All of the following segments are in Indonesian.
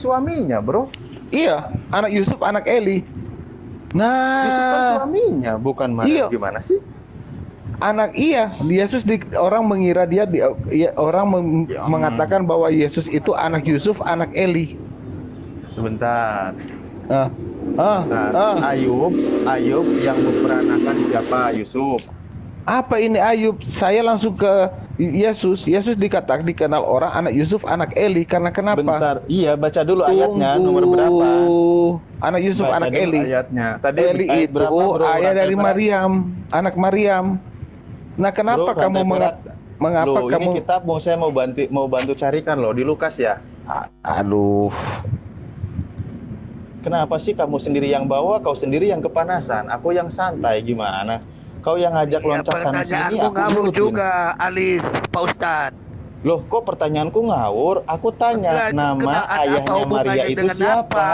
suaminya, bro. Iya, anak Yusuf, anak Eli. Yusuf kan Nah, suaminya, bukan Maria. iya, Gimana sih? anak iya. Yesus orang mengira orang Yang mengatakan bahwa Yesus itu anak Yusuf, anak Eli. sebentar. Ah, ah, Bentar. ah. Ayub yang memperanakan siapa? Yusuf. Apa ini Ayub? Saya langsung ke Yesus. Yesus dikenal orang anak Yusuf, anak Eli. Karena kenapa? Bentar. Iya, baca dulu ayatnya nomor berapa? Tunggu. Anak Yusuf, Baca anak dulu Eli. ayatnya. Tadi Eli ayat itu berapa, bro? ayah Rantai dari berat. Maryam, anak Maryam. Nah, kenapa Bro, kamu rantai berat. mengapa Loh, kamu? ini kitab saya mau bantu carikan loh di Lukas ya. Aduh, Kenapa sih kamu sendiri yang bawa, kau sendiri yang kepanasan, aku yang santai gimana? Kau yang ngajak Iya, loncat sana sini, pertanyaanku aku ngawur nurutin. juga, Alif, Pak Ustadz. Loh, kok pertanyaanku ngawur? Aku tanya, Enggak, itu nama apa ayahnya Maria hubungannya itu dengan siapa? apa?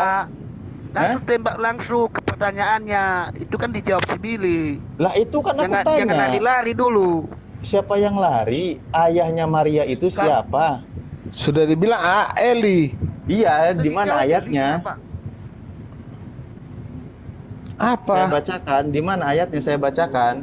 Langsung tembak langsung ke pertanyaannya. Itu kan dijawab si Billy. Lah itu kan aku Jangan tanya. lari-lari dulu. Siapa yang lari? Ayahnya Maria itu Kan- siapa? sudah dibilang Eli. Iya, di Tadi mana jawab, ayatnya? Billy, apa? Saya Apa? bacakan, di mana ayatnya saya bacakan?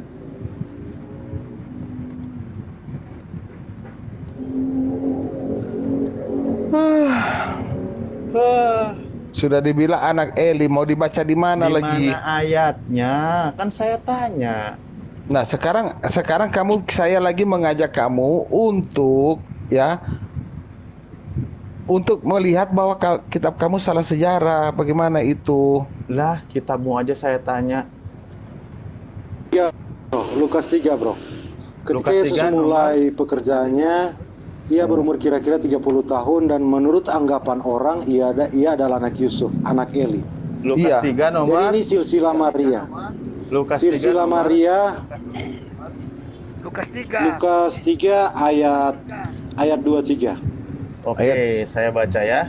Ah, Sudah dibilang anak Eli, mau dibaca di mana di lagi? mana ayatnya? Kan saya tanya. Nah, sekarang saya lagi mengajak kamu untuk untuk melihat bahwa kitab kamu salah sejarah. Bagaimana itu? Lah, kitabmu aja saya tanya. Lukas 3, bro. Ketika Lukas Yesus 3, mulai pekerjaannya, ia berumur kira-kira 30 tahun dan menurut anggapan orang ia adalah anak Yusuf, anak Eli. Lukas Iya. 3 Jadi nomor. ini silsilah Maria. Lukas 3 Silsilah nomor. Maria, Lukas 3. Lukas 3 ayat 23. Oke, saya baca ya.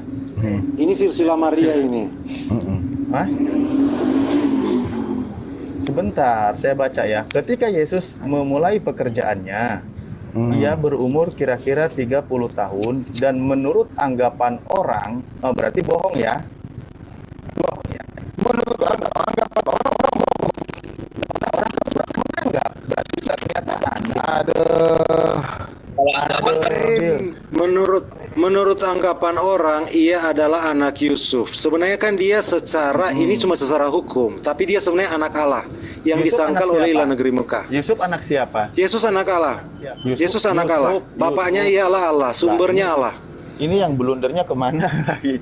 Ini silsilah Maria ini. Hah? Sebentar, saya baca ya. Ketika Yesus memulai pekerjaannya, ia berumur kira-kira 30 tahun dan menurut anggapan orang, berarti bohong ya. Bohong ya. Menurut anggapan orang menganggap, berarti tidak kenyataan. Menurut anggapan orang ia adalah anak Yusuf. Sebenarnya kan dia ini cuma secara hukum, tapi dia sebenarnya anak Allah yang Yusuf disangkal anak oleh siapa? ilah negeri Mekah. Yusuf anak siapa? Yesus anak Allah. Yesus anak Allah. Bapaknya ialah Allah, sumbernya Allah. Ini yang blundernya kemana lagi?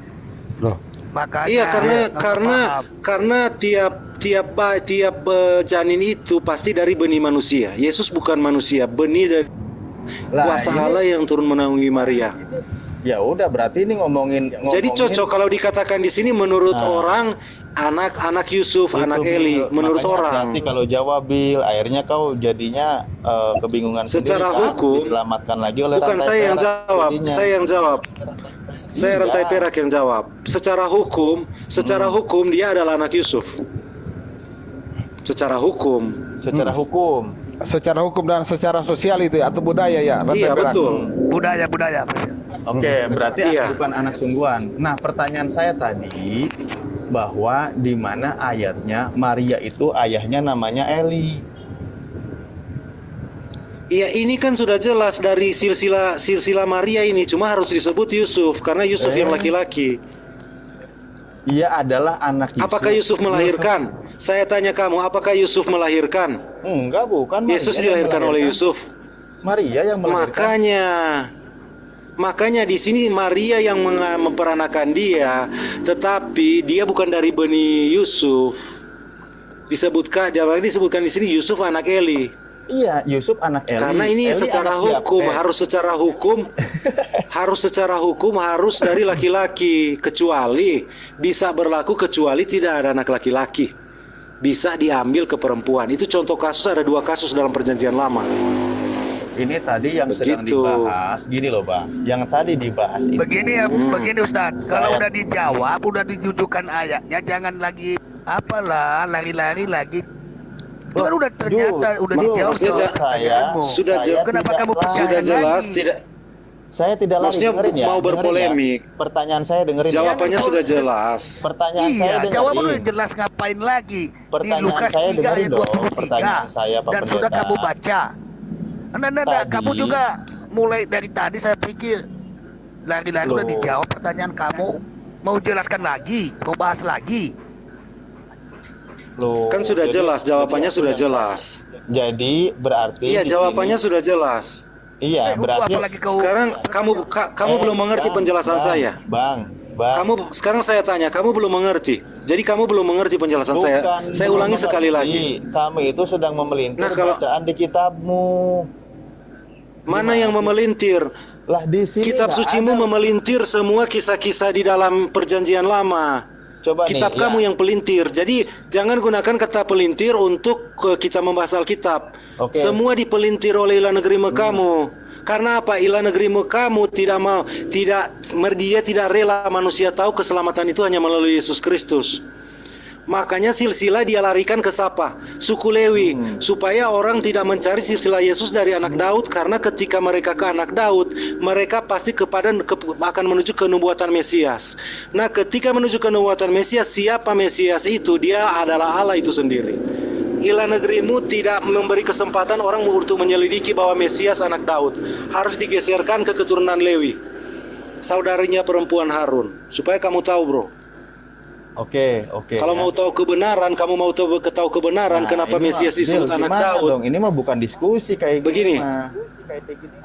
Loh, Makanya Iya, paham. karena tiap janin itu pasti dari benih manusia. Yesus bukan manusia, benih dari kuasa Allah yang turun menaungi Maria. Ya udah, berarti ini ngomongin. Jadi cocok kalau dikatakan di sini menurut orang anak Yusuf, Itu, anak Eli, Bil. menurut Makanya orang. hati-hati kalau jawab, Bil, akhirnya kau jadinya kebingungan Secara sendiri, kan? hukum, Diselamatkan lagi oleh Bukan rantai saya yang perak jawab, jadinya. saya yang jawab. Saya Iya. rantai perak yang jawab. Secara hukum dia adalah anak Yusuf. Secara hukum. Secara hukum. secara hukum dan secara sosial itu ya, atau budaya ya? Rantai Iya, perak. betul. Budaya. Oke, berarti Iya. bukan anak sungguhan. Nah, pertanyaan saya tadi bahwa di mana ayatnya Maria itu ayahnya namanya Eli. Iya, ini kan sudah jelas dari silsilah Maria ini, cuma harus disebut Yusuf karena Yusuf yang laki-laki. Ia adalah anak Yusuf. Apakah Yusuf melahirkan? Saya tanya kamu, apakah Yusuf melahirkan? Enggak, bukan. Maria Yesus yang dilahirkan oleh melahirkan. Yusuf. Maria yang melahirkan. Makanya di sini Maria yang memperanakan dia, tetapi dia bukan dari benih Yusuf. Disebutkan di sini Yusuf anak Eli. Iya, Yusuf anak Eli. Karena ini Eli secara anak siapa? hukum harus dari laki-laki, kecuali bisa berlaku kecuali tidak ada anak laki-laki. Bisa diambil ke perempuan. Itu contoh kasus, ada 2 kasus dalam perjanjian lama. Ini tadi yang sedang Begitu. dibahas, gini loh Bang. Yang tadi dibahas itu. Begini Ustaz. Kalau Saya- udah dijawab, udah ditujukan ayatnya, jangan lagi apalah lari-lari lagi. Itu kan udah ternyata udah dijawab maksudnya pertanyaanmu. sudah saya Kenapa tidak kamu lah. percaya Sudah jelas lagi? Saya tidak lari, Maksudnya dengerin ya. mau dengerin berpolemik. ya. Pertanyaan saya dengerin ya. Jawabannya sudah jelas. Pertanyaan saya Iya, dengerin. jawaban udah jelas, ngapain lagi? Di Pertanyaan Lukas saya 3 dengerin ayat dong, 23. pertanyaan saya, Pak Dan sudah Pendeta. kamu baca. Nah, Tadi- kamu juga mulai dari tadi saya pikir lari-lari udah Loh. dijawab pertanyaan kamu. Mau jelaskan lagi, mau bahas lagi. Loh, Kan sudah jadi- jelas, jawabannya jadi sudah aku yang- jelas. Jadi berarti Iya, di jawabannya sini- sudah jelas. Iya, berarti apalagi kau Sekarang kamu belum mengerti penjelasan saya. Bang. Sekarang saya tanya, kamu belum mengerti. Jadi kamu belum mengerti penjelasan saya. Bukan Saya belum ulangi sekali mengerti. lagi. Kamu itu sedang memelintir Nah, kalau- bacaan di kitabmu. Mana yang memelintir? Lah di sini Kitab nggak sucimu ada. memelintir semua kisah-kisah di dalam perjanjian lama. Coba Kitab nih, kamu ya. yang pelintir. Jadi jangan gunakan kata pelintir untuk kita membahas Alkitab. Oke. Semua dipelintir oleh ilah negeri Mekamu. Karena apa? Ilah negeri Mekamu dia tidak rela manusia tahu keselamatan itu hanya melalui Yesus Kristus. Makanya silsilah dia larikan ke siapa? Suku Lewi, supaya orang tidak mencari silsilah Yesus dari anak Daud, karena ketika mereka ke anak Daud, mereka pasti akan menuju ke nubuatan Mesias. Nah, ketika menuju ke nubuatan Mesias, siapa Mesias itu? Dia adalah Allah itu sendiri. Ilah negerimu tidak memberi kesempatan orang untuk menyelidiki bahwa Mesias anak Daud. Harus digeserkan ke keturunan Lewi, saudarinya perempuan Harun, supaya kamu tahu, bro. Oke. Kalau ya. mau tahu kebenaran, kamu mau tahu kebenaran, Nah, kenapa ini Mesias mah- disebut Dil, anak gimana Daud? dong? Ini mah bukan diskusi kayak Begini. gini mah.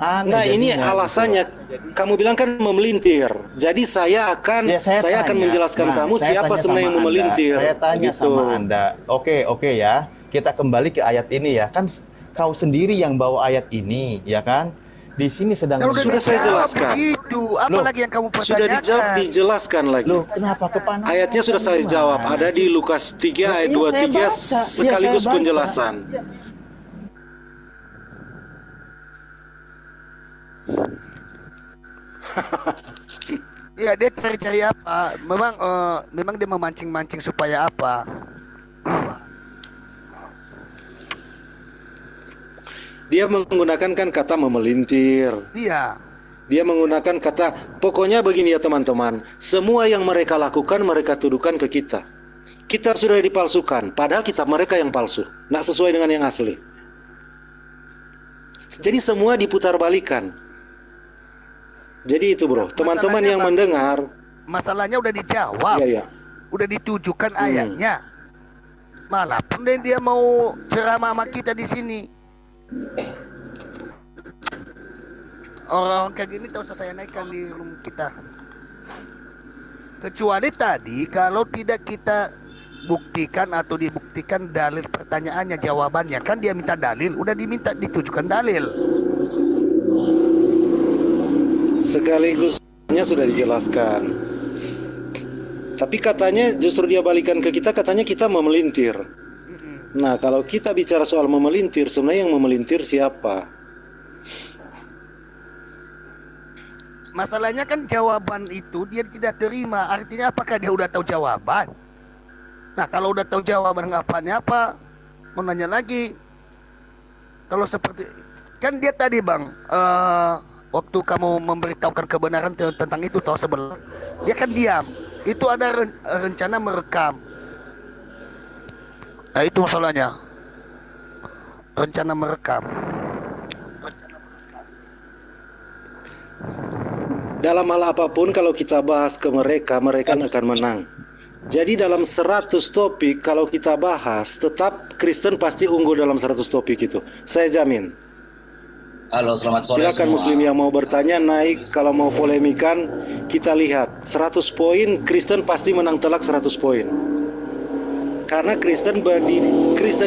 Aneh Nah, ini jadinya, alasannya. gitu. Kamu bilang kan memelintir. Jadi saya akan Ya, saya akan tanya. menjelaskan Nah, kamu saya siapa tanya sebenarnya yang sama memelintir. Anda. Saya tanya Begitu. sama Anda. Oke ya. Kita kembali ke ayat ini ya. Kan kau sendiri yang bawa ayat ini, ya kan? Di sini sedang Kalau Sudah saya jelaskan. Itu apalagi yang kamu pertanyakan? Sudah dijawab, dijelaskan lagi. Loh, kenapa kepanasan? Ayatnya sudah saya jawab. Ada di Lukas 3 ayat Iya, 23 saya baca. sekaligus Iya, saya baca. penjelasan. Iya, dia cari-cari apa? Memang dia memancing-mancing supaya apa? Dia menggunakan kan kata memelintir. Iya. Dia menggunakan kata, pokoknya begini ya teman-teman, semua yang mereka lakukan mereka tuduhkan ke kita. Kita sudah dipalsukan, padahal kitab mereka yang palsu, nggak sesuai dengan yang asli. Jadi semua diputar balikan. Jadi itu bro, teman-teman Masalahnya, yang Bang, mendengar, masalahnya udah dijawab, ya. udah ditujukan ayatnya. Malah pun dia mau ceramah sama kita di sini. Orang kayak gini tak usah saya naikkan di room kita. Kecuali tadi kalau tidak kita buktikan atau dibuktikan dalil pertanyaannya, jawabannya, kan dia minta dalil, udah diminta ditujukan dalil. sekaligusnya sudah dijelaskan. Tapi katanya justru dia balikan ke kita, katanya kita memelintir. Nah, kalau kita bicara soal memelintir, sebenarnya yang memelintir siapa? Masalahnya kan jawaban itu dia tidak terima. Artinya apakah dia udah tahu jawaban? Nah, kalau udah tahu jawaban ngapainnya apa? Mau nanya lagi. Kalau seperti kan dia tadi Bang, waktu kamu memberitahukan kebenaran tentang itu tahu sebelah, dia kan diam. Itu ada rencana merekam. Nah, itu masalahnya. Rencana merekam. Dalam hal apapun kalau kita bahas ke mereka, mereka akan menang. Jadi dalam 100 topik kalau kita bahas, tetap Kristen pasti unggul dalam 100 topik itu. Saya jamin. Halo, selamat sore Silakan semua. Muslim yang mau bertanya naik, kalau mau polemikan kita lihat 100 poin Kristen pasti menang telak 100 poin. Karena Kristen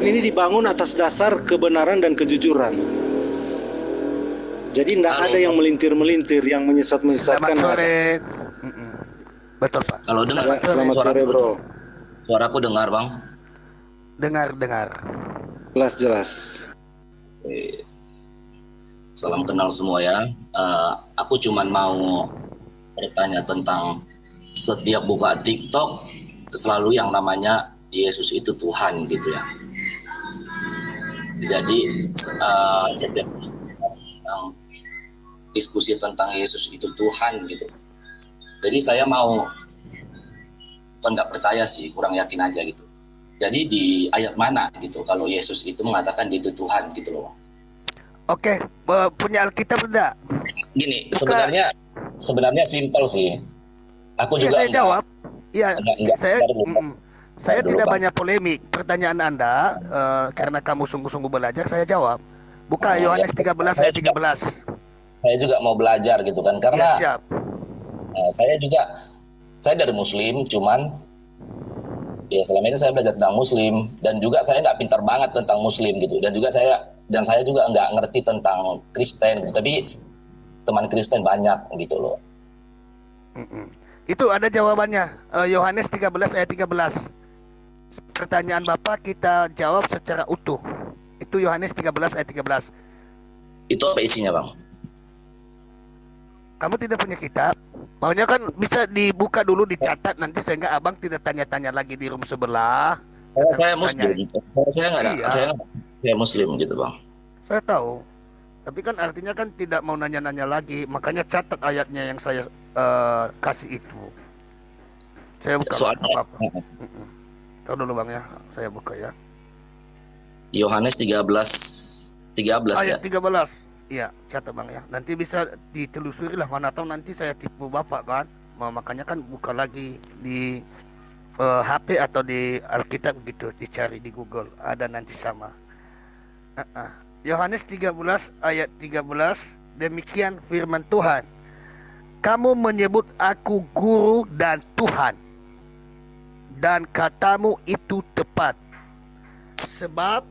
ini dibangun atas dasar kebenaran dan kejujuran. Jadi tidak ada yang melintir-melintir, yang menyesat-menyesatkan. Selamat sore. Betul Pak. Kalau dengar, Ya, selamat sore bro. suaraku dengar bang. Dengar. Jelas. Salam kenal semua ya. Aku cuman mau bertanya tentang setiap buka TikTok selalu yang namanya Yesus itu Tuhan gitu ya. Jadi setiap tentang diskusi tentang Yesus itu Tuhan gitu. Jadi saya mau, bukan nggak percaya sih, kurang yakin aja gitu. Jadi di ayat mana gitu kalau Yesus itu mengatakan dia itu Tuhan gitu loh. Oke, punya Alkitab enggak? Gini, sebenarnya simpel sih. Aku Iya, juga saya jawab. Iya, saya saya Dulu, tidak Bang. banyak polemik. Pertanyaan Anda, karena kamu sungguh-sungguh belajar, saya jawab. Buka Ya, Yohanes 13 ayat 13. Saya juga mau belajar gitu kan, Ya, karena siap. saya dari Muslim, cuman ya selama ini saya belajar tentang Muslim, dan juga saya nggak pintar banget tentang Muslim gitu, dan saya juga nggak ngerti tentang Kristen gitu, tapi teman Kristen banyak gitu loh. Itu ada jawabannya. Yohanes 13 ayat 13. Pertanyaan Bapak kita jawab secara utuh. Itu Yohanes 13 ayat 13. Itu apa isinya, Bang? Kamu tidak punya kitab? Maunya kan bisa dibuka dulu, dicatat nanti sehingga abang tidak tanya-tanya lagi di room sebelah. Saya Muslim. Saya nggak ada. Iya. Saya Muslim gitu, Bang. Saya tahu. Tapi kan artinya kan tidak mau nanya-nanya lagi. Makanya catat ayatnya yang saya kasih itu. Saya buka Soalnya apa-apa. Tahu dulu Bang ya. Saya buka ya. Yohanes 13 Ayat ya. 13. Iya, catat Bang ya. Nanti bisa ditelusuri lah, mana tahu nanti saya tipu Bapak kan. Makanya kan buka lagi di HP atau di Alkitab gitu, dicari di Google, ada nanti sama. Yohanes 13 ayat 13, demikian firman Tuhan. Kamu menyebut aku guru dan Tuhan, dan katamu itu tepat. Sebab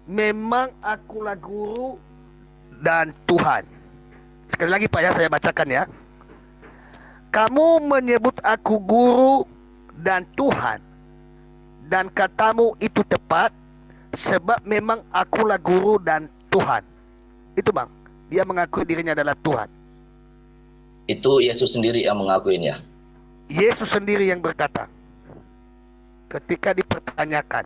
memang akulah guru dan Tuhan. Sekali lagi Pak ya, saya bacakan ya. Kamu menyebut aku guru dan Tuhan, dan katamu itu tepat, sebab memang akulah guru dan Tuhan. Itu Bang, dia mengakui dirinya adalah Tuhan. Itu Yesus sendiri yang mengakuinya. Yesus sendiri yang berkata ketika dipertanyakan.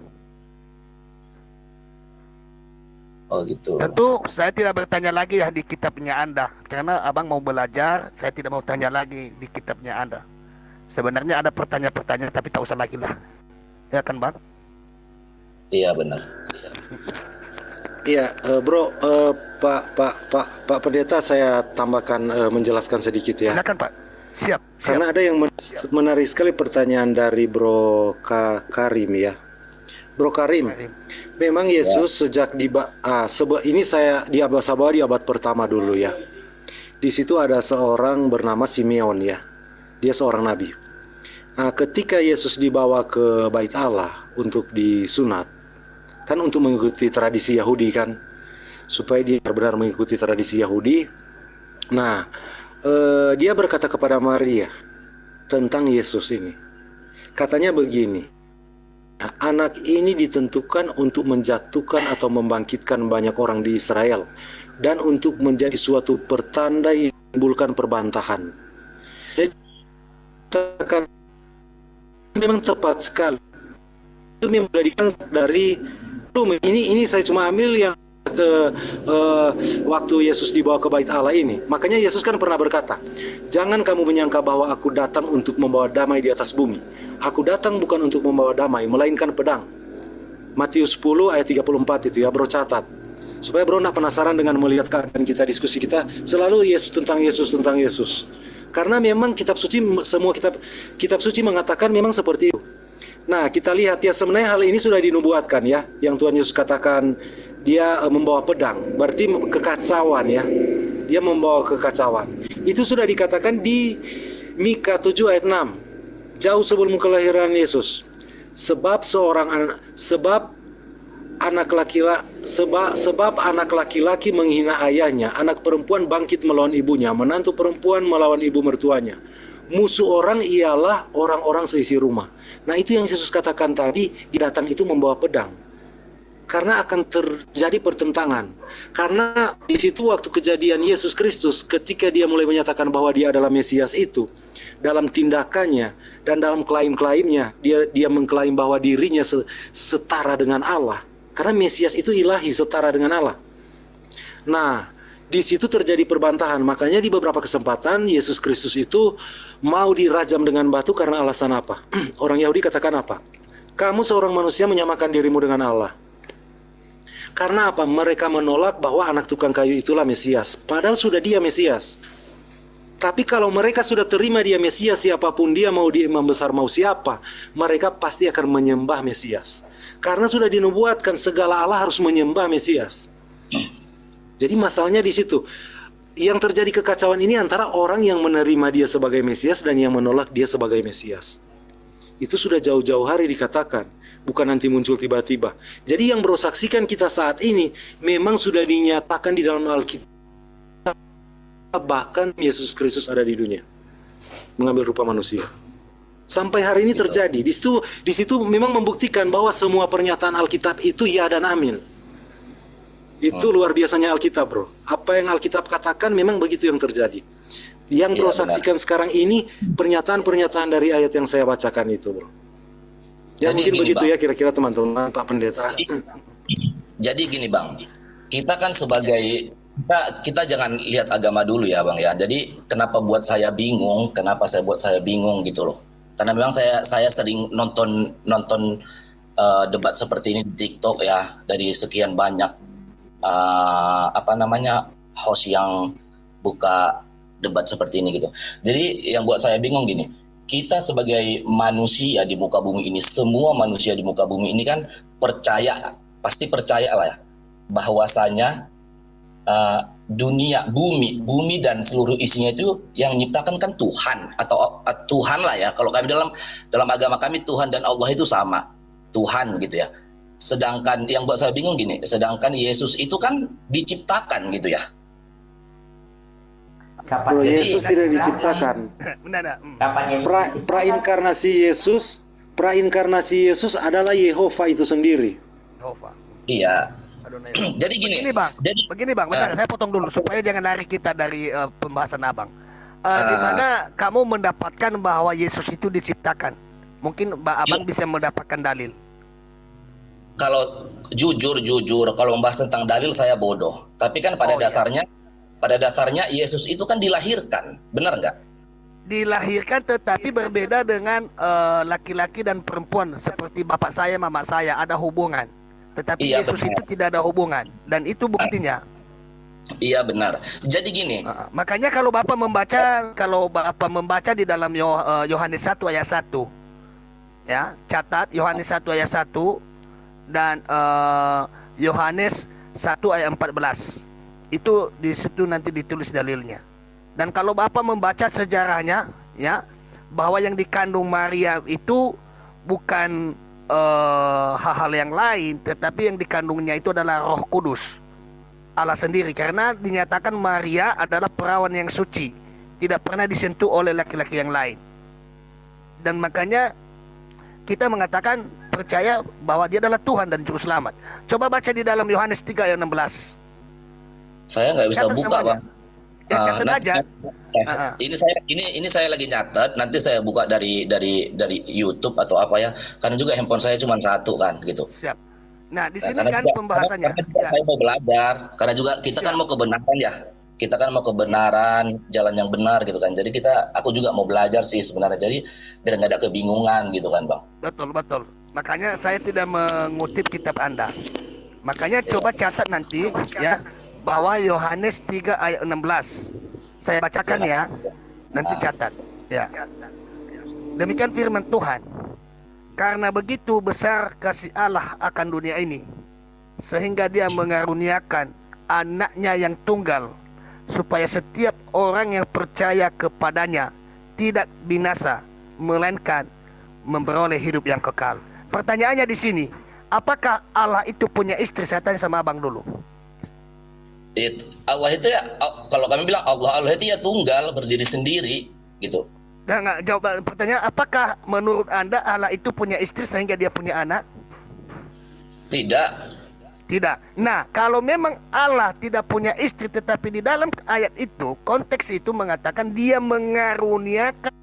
Oh gitu. Tentu saya tidak bertanya lagi ya di kitabnya Anda, karena abang mau belajar, saya tidak mau tanya lagi di kitabnya Anda. Sebenarnya ada pertanyaan-pertanyaan tapi tak usah lagi lah. Ya kan Bang? Iya benar. Iya, bro, Pak Pendeta, saya tambahkan menjelaskan sedikit ya. Silakan Pak. Siap. Karena ada yang menarik sekali pertanyaan dari Bro Karim ya. Bro Karim, memang Yesus sejak ini saya di abad pertama dulu ya. Di situ ada seorang bernama Simeon ya. Dia seorang nabi. Ketika Yesus dibawa ke Bait Allah untuk disunat, kan untuk mengikuti tradisi Yahudi kan, supaya dia benar-benar mengikuti tradisi Yahudi. Nah, dia berkata kepada Maria tentang Yesus ini. Katanya begini. Anak ini ditentukan untuk menjatuhkan atau membangkitkan banyak orang di Israel dan untuk menjadi suatu pertanda yang menimbulkan perbantahan. Jadi memang tepat sekali. Itu memang dijadikan dari ini saya cuma ambil yang ke waktu Yesus dibawa ke Bait Allah ini. Makanya Yesus kan pernah berkata, jangan kamu menyangka bahwa aku datang untuk membawa damai di atas bumi. Aku datang bukan untuk membawa damai, melainkan pedang. Matius 10 ayat 34 itu ya, bro catat. Supaya bro nak penasaran dengan melihat keadaan kita, diskusi kita selalu tentang Yesus. Karena memang kitab suci, semua kitab suci mengatakan memang seperti itu. Nah, kita lihat ya, sebenarnya hal ini sudah dinubuatkan ya, yang Tuhan Yesus katakan dia membawa pedang, berarti kekacauan ya. Dia membawa kekacauan. Itu sudah dikatakan di Mika 7 ayat 6. Jauh sebelum kelahiran Yesus. Sebab anak laki-laki menghina ayahnya, anak perempuan bangkit melawan ibunya, menantu perempuan melawan ibu mertuanya. Musuh orang ialah orang-orang seisi rumah. Nah, itu yang Yesus katakan tadi, datang itu membawa pedang. Karena akan terjadi pertentangan. Karena di situ waktu kejadian Yesus Kristus, ketika dia mulai menyatakan bahwa dia adalah Mesias itu, dalam tindakannya dan dalam klaim-klaimnya, dia mengklaim bahwa dirinya setara dengan Allah. Karena Mesias itu ilahi, setara dengan Allah. Nah, di situ terjadi perbantahan. Makanya di beberapa kesempatan Yesus Kristus itu mau dirajam dengan batu karena alasan apa? Orang Yahudi katakan apa? Kamu seorang manusia menyamakan dirimu dengan Allah. Karena apa? Mereka menolak bahwa anak tukang kayu itulah Mesias. Padahal sudah dia Mesias. Tapi kalau mereka sudah terima dia Mesias, siapapun dia, mau dia imam besar mau siapa, mereka pasti akan menyembah Mesias. Karena sudah dinubuatkan segala Allah harus menyembah Mesias. Jadi masalahnya di situ. Yang terjadi kekacauan ini antara orang yang menerima dia sebagai Mesias dan yang menolak dia sebagai Mesias. Itu sudah jauh-jauh hari dikatakan, bukan nanti muncul tiba-tiba. Jadi yang bersaksikan kita saat ini memang sudah dinyatakan di dalam Alkitab. Bahkan Yesus Kristus ada di dunia, mengambil rupa manusia. Sampai hari ini terjadi. Di situ memang membuktikan bahwa semua pernyataan Alkitab itu ya dan amin. Itu luar biasanya Alkitab, bro. Apa yang Alkitab katakan memang begitu yang terjadi. Yang bro saksikan sekarang ini pernyataan-pernyataan dari ayat yang saya bacakan itu, bro. Ya, jadi mungkin gini, begitu Bang. Ya kira-kira teman-teman Pak Pendeta. Jadi gini Bang, kita kan sebagai kita jangan lihat agama dulu ya Bang ya. Jadi kenapa buat saya bingung gitu loh. Karena memang saya sering nonton debat seperti ini di TikTok ya, dari sekian banyak host yang buka debat seperti ini gitu. Jadi yang buat saya bingung gini, kita sebagai manusia di muka bumi ini, semua manusia di muka bumi ini kan pasti percaya lah ya, bahwasanya dunia, bumi dan seluruh isinya itu yang menciptakan kan Tuhan atau Tuhan lah ya. Kalau kami dalam agama kami, Tuhan dan Allah itu sama, Tuhan gitu ya. Sedangkan yang buat saya bingung gini, sedangkan Yesus itu kan diciptakan gitu ya. Kapan Yesus tidak diciptakan? Kapan Yesus? Prainkarnasi Yesus adalah Yehova itu sendiri. Yehova. Iya. Jadi gini. Begini bang, bentar, saya potong dulu supaya jangan lari kita dari pembahasan abang. Di mana kamu mendapatkan bahwa Yesus itu diciptakan? Mungkin abang bisa mendapatkan dalil. Kalau jujur, kalau membahas tentang dalil saya bodoh. Tapi kan pada dasarnya Yesus itu kan dilahirkan, benar nggak? Dilahirkan, tetapi berbeda dengan laki-laki dan perempuan seperti bapak saya, mama saya, ada hubungan. Tetapi iya, Yesus itu tidak ada hubungan, dan itu buktinya. Iya benar. Jadi gini. Makanya kalau bapak membaca di dalam Yohanes 1 ayat 1, ya, catat Yohanes 1 ayat 1 dan Yohanes 1 ayat 14. Itu di situ nanti ditulis dalilnya. Dan kalau bapak membaca sejarahnya, ya, bahwa yang dikandung Maria itu bukan hal-hal yang lain, tetapi yang dikandungnya itu adalah Roh Kudus, Allah sendiri, karena dinyatakan Maria adalah perawan yang suci, tidak pernah disentuh oleh laki-laki yang lain. Dan makanya kita mengatakan percaya bahwa dia adalah Tuhan dan Juru Selamat. Coba baca di dalam Yohanes 3 ayat 16. Saya nggak bisa catat buka semuanya. Bang. Ya, catat aja. Ini saya lagi nyatet, nanti saya buka dari YouTube atau apa ya, karena juga handphone saya cuma satu kan gitu. Siap. Nah di sini karena kan juga, pembahasannya. Karena saya mau belajar, karena juga kita kan mau kebenaran ya, kita kan mau kebenaran, jalan yang benar gitu kan. Jadi aku juga mau belajar sih sebenarnya, jadi biar nggak ada kebingungan gitu kan Bang. Betul. Makanya saya tidak mengutip kitab Anda. Makanya coba catat nanti ya, bahwa Yohanes 3 ayat 16. Saya bacakan ya. Nanti catat. Ya. Demikian firman Tuhan. Karena begitu besar kasih Allah akan dunia ini, sehingga dia mengaruniakan anaknya yang tunggal, supaya setiap orang yang percaya kepadanya tidak binasa, melainkan memperoleh hidup yang kekal. Pertanyaannya di sini, apakah Allah itu punya istri? Saya tanya sama abang dulu. Allah itu ya, kalau kami bilang Allah itu ya tunggal, berdiri sendiri gitu. Nah, jawab pertanyaan, apakah menurut Anda Allah itu punya istri sehingga dia punya anak? Tidak. Nah, kalau memang Allah tidak punya istri, tetapi di dalam ayat itu, konteks itu mengatakan dia mengaruniakan